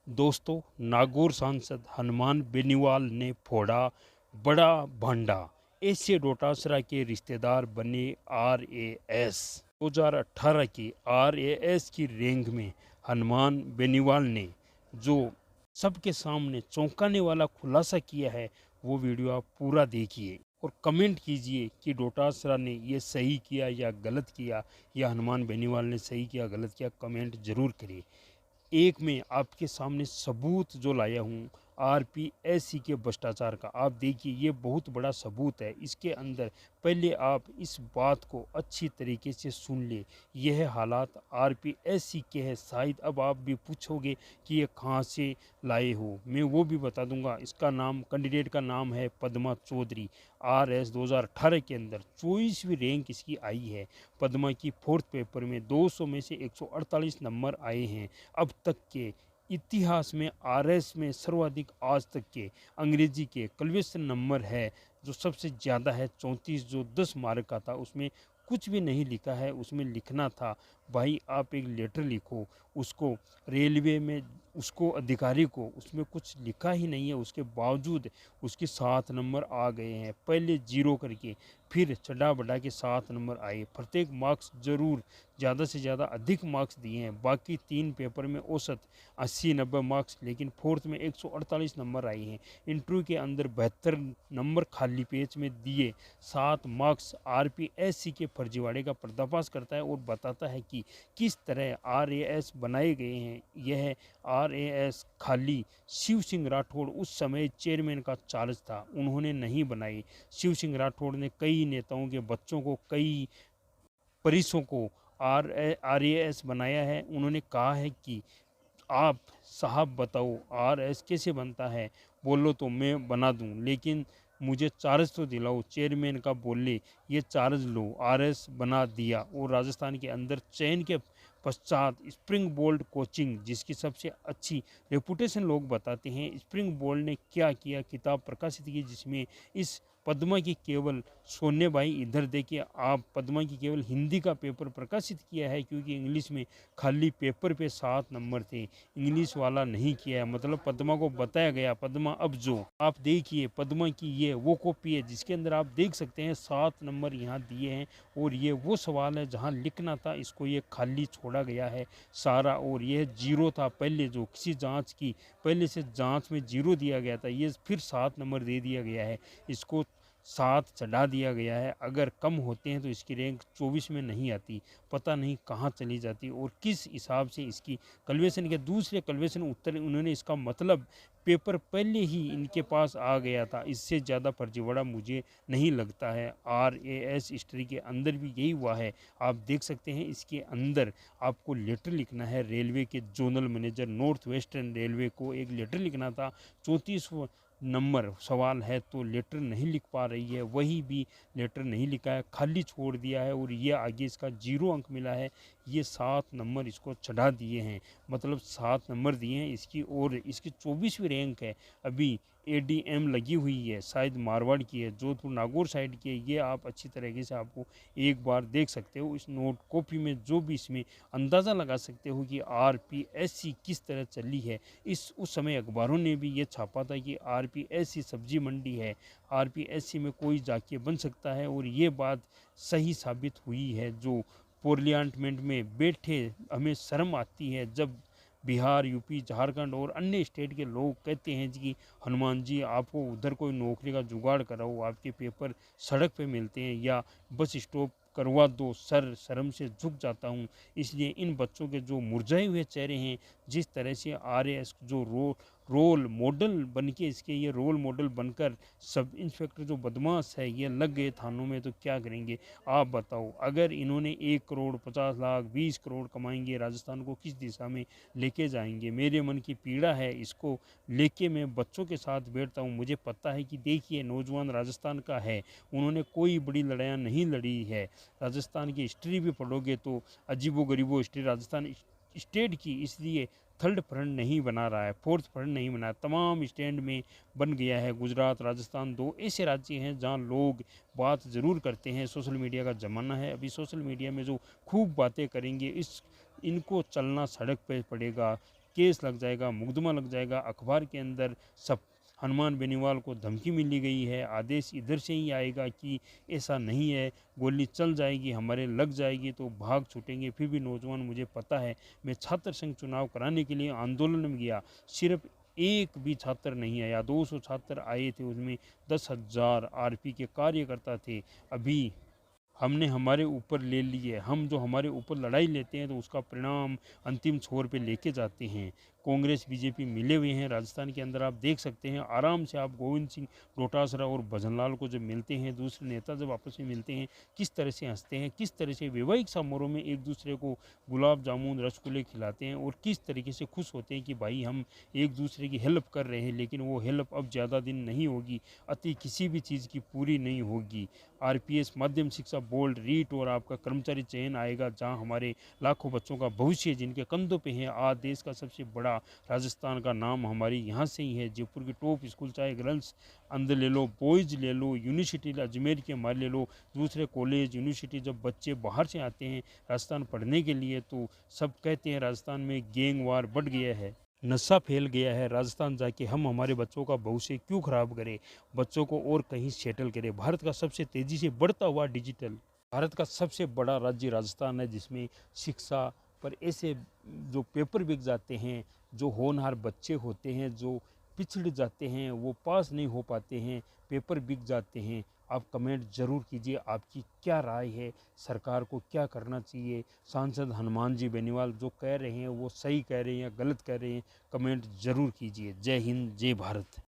दोस्तों, नागौर सांसद हनुमान बेनीवाल ने फोड़ा बड़ा भांडा। ऐसे डोटासरा के रिश्तेदार बने आरएएस। 2018 की आरएएस की रैंक में हनुमान बेनीवाल ने जो सबके सामने चौंकाने वाला खुलासा किया है, वो वीडियो आप पूरा देखिए और कमेंट कीजिए कि डोटासरा ने ये सही किया या गलत किया, या हनुमान बेनीवाल ने सही किया गलत किया। कमेंट जरूर करिए। एक मैं आपके सामने सबूत जो लाया हूँ आरपीएससी के भ्रष्टाचार का, आप देखिए ये बहुत बड़ा सबूत है इसके अंदर। पहले आप इस बात को अच्छी तरीके से सुन ले। यह हालात आरपीएससी के हैं। शायद अब आप भी पूछोगे कि ये कहाँ से लाए हो, मैं वो भी बता दूंगा। इसका नाम, कैंडिडेट का नाम है पद्मा चौधरी। आरएस 2018 के अंदर 24वीं रैंक इसकी आई है। पद्मा की फोर्थ पेपर में 200 में से 148 नंबर आए हैं। अब तक के इतिहास में आरएस में सर्वाधिक आज तक के अंग्रेजी के क्वेश्चन नंबर है जो सबसे ज़्यादा है 34, जो 10 मार्क का था। उसमें कुछ भी नहीं लिखा है। उसमें लिखना था भाई आप एक लेटर लिखो, उसको रेलवे में उसको अधिकारी को, उसमें कुछ लिखा ही नहीं है। उसके बावजूद उसके 7 नंबर आ गए हैं। पहले जीरो करके फिर चढ़ा बढ़ा के 7 नंबर आए। प्रत्येक मार्क्स जरूर ज़्यादा से ज़्यादा अधिक मार्क्स दिए हैं। बाकी 3 पेपर में औसत 80-90 मार्क्स, लेकिन फोर्थ में 148 नंबर आए हैं। इंटरव्यू के अंदर 72 नंबर खाली पेज में दिए। 7 मार्क्स आरपीएससी के फर्जीवाड़े का पर्दाफाश करता है और बताता है कि किस तरह आरएएस बनाए गए हैं। यह आरएएस खाली शिव सिंह राठौड़ उस समय चेयरमैन का चार्ज था, उन्होंने नहीं बनाई। शिव सिंह राठौड़ ने कई नेताओं के बच्चों को, कई परिसों को आरएएस बनाया है। उन्होंने कहा है कि आप साहब बताओ आरएस कैसे बनता है, बोलो तो मैं बना दूं, लेकिन मुझे चार्ज तो दिलाओ। चेयरमैन का बोले ये चार्ज लो, आरएस बना दिया। और राजस्थान के अंदर चयन के पश्चात स्प्रिंग बोल्ट कोचिंग, जिसकी सबसे अच्छी रेपुटेशन लोग बताते हैं, स्प्रिंग बोल्ट ने क्या किया, किताब प्रकाशित की जिसमें इस पद्मा की केवल, सोने भाई इधर देखिए आप, पद्मा की केवल हिंदी का पेपर प्रकाशित किया है, क्योंकि इंग्लिश में खाली पेपर पे 7 नंबर थे, इंग्लिश वाला नहीं किया है। मतलब पद्मा को बताया गया, पद्मा अब जो आप देखिए पद्मा की ये वो कॉपी है जिसके अंदर आप देख सकते हैं 7 नंबर यहाँ दिए हैं। और ये वो सवाल है जहाँ लिखना था, इसको ये खाली छोड़ा गया है सारा। और यह जीरो था पहले, जो किसी जांच की पहले से जांच में जीरो दिया गया था, ये फिर 7 नंबर दे दिया गया है। इसको 7 चढ़ा दिया गया है। अगर कम होते हैं तो इसकी रैंक 24 में नहीं आती, पता नहीं कहाँ चली जाती। और किस हिसाब से इसकी कन्वेशन के दूसरे कन्वेशन उत्तर उन्होंने, इसका मतलब पेपर पहले ही इनके पास आ गया था। इससे ज़्यादा फर्जीवाड़ा मुझे नहीं लगता है। आरएएस हिस्ट्री के अंदर भी यही हुआ है। आप देख सकते हैं इसके अंदर आपको लेटर लिखना है। रेलवे के zonal manager north western railway को एक लेटर लिखना था। 34 नंबर सवाल है तो लेटर नहीं लिख पा रही है, वही भी लेटर नहीं लिखा है, खाली छोड़ दिया है। और ये आगे इसका 0 अंक मिला है। ये 7 नंबर इसको चढ़ा दिए हैं, मतलब 7 नंबर दिए हैं इसकी। और इसकी 24वीं रैंक है। अभी एडीएम लगी हुई है, शायद मारवाड़ की है, जोधपुर नागौर साइड की है। ये आप अच्छी तरीके से आपको एक बार देख सकते हो इस नोट कॉपी में, जो भी इसमें अंदाज़ा लगा सकते हो कि आरपीएससी किस तरह चली है। उस समय अखबारों ने भी ये छापा था कि आरपीएससी सब्जी मंडी है, आरपीएससी में कोई जाके बन सकता है। और ये बात सही साबित हुई है। जो पार्लियामेंट में बैठे, हमें शर्म आती है जब बिहार, यूपी, झारखंड और अन्य स्टेट के लोग कहते हैं कि हनुमान जी आपको उधर कोई नौकरी का जुगाड़ कराओ, आपके पेपर सड़क पे मिलते हैं या बस स्टॉप करवा दो। सर शर्म से झुक जाता हूँ। इसलिए इन बच्चों के जो मुरझाए हुए चेहरे हैं, जिस तरह से आरएएस जो रोल मॉडल बन के, इसके ये रोल मॉडल बनकर सब इंस्पेक्टर जो बदमाश है ये लग गए थानों में, तो क्या करेंगे आप बताओ। अगर इन्होंने 1 करोड़ 50 लाख 20 करोड़ कमाएंगे, राजस्थान को किस दिशा में लेके जाएंगे। मेरे मन की पीड़ा है, इसको लेके मैं बच्चों के साथ बैठता हूँ। मुझे पता है कि देखिए नौजवान राजस्थान का है, उन्होंने कोई बड़ी लड़ाइयाँ नहीं लड़ी है। राजस्थान की हिस्ट्री भी पढ़ोगे तो अजीबो गरीबो हिस्ट्री राजस्थान स्टेट की, इसलिए थर्ड फ्रंट नहीं बना रहा है, फोर्थ फ्रंट नहीं बना, तमाम स्टैंड में बन गया है। गुजरात, राजस्थान 2 ऐसे राज्य हैं जहां लोग बात ज़रूर करते हैं। सोशल मीडिया का ज़माना है, अभी सोशल मीडिया में जो खूब बातें करेंगे, इनको चलना सड़क पे पड़ेगा। केस लग जाएगा, मुकदमा लग जाएगा, अखबार के अंदर सब हनुमान बेनीवाल को धमकी मिली गई है, आदेश इधर से ही आएगा कि ऐसा नहीं है, गोली चल जाएगी, हमारे लग जाएगी तो भाग छूटेंगे। फिर भी नौजवान, मुझे पता है, मैं छात्र संघ चुनाव कराने के लिए आंदोलन में गया, सिर्फ एक भी छात्र नहीं आया, 200 छात्र आए थे, उसमें 10,000 आरपी के कार्यकर्ता थे। अभी हमने हमारे ऊपर ले लिए, हम जो हमारे ऊपर लड़ाई लेते हैं तो उसका परिणाम अंतिम छोर पे लेके जाते हैं। कांग्रेस बीजेपी मिले हुए हैं राजस्थान के अंदर, आप देख सकते हैं आराम से। आप गोविंद सिंह डोटासरा और भजनलाल को जब मिलते हैं, दूसरे नेता जब आपस में मिलते हैं, किस तरह से हंसते हैं, किस तरह से वैवाहिक समारोह में एक दूसरे को गुलाब जामुन रसगुल्ले खिलाते हैं और किस तरीके से खुश होते हैं कि भाई हम एक दूसरे की हेल्प कर रहे हैं। लेकिन वो हेल्प अब ज़्यादा दिन नहीं होगी, अति किसी भी चीज़ की पूरी नहीं होगी। आरपीएस, माध्यम शिक्षा बोर्ड, रीट और आपका कर्मचारी चयन आएगा, जहां हमारे लाखों बच्चों का भविष्य जिनके कंधों पे है। आज देश का सबसे बड़ा राजस्थान का नाम हमारी यहाँ से ही है। जयपुर की टॉप स्कूल, चाहे गर्ल्स अंदर ले लो, बॉयज़ ले लो, यूनिवर्सिटी अजमेर के हमारे ले लो, दूसरे कॉलेज यूनिवर्सिटी, जब बच्चे बाहर से आते हैं राजस्थान पढ़ने के लिए तो सब कहते हैं राजस्थान में गैंग वार बढ़ गया है, नशा फैल गया है। राजस्थान जाके हम हमारे बच्चों का भविष्य क्यों खराब करें, बच्चों को और कहीं सेटल करें। भारत का सबसे तेज़ी से बढ़ता हुआ डिजिटल, भारत का सबसे बड़ा राज्य राजस्थान है, जिसमें शिक्षा पर ऐसे जो पेपर बिक जाते हैं, जो होनहार बच्चे होते हैं, जो पिछड़ जाते हैं, वो पास नहीं हो पाते हैं, पेपर बिक जाते हैं। आप कमेंट ज़रूर कीजिए, आपकी क्या राय है, सरकार को क्या करना चाहिए। सांसद हनुमान जी बेनीवाल जो कह रहे हैं वो सही कह रहे हैं या गलत कह रहे हैं, कमेंट ज़रूर कीजिए। जय हिंद, जय भारत।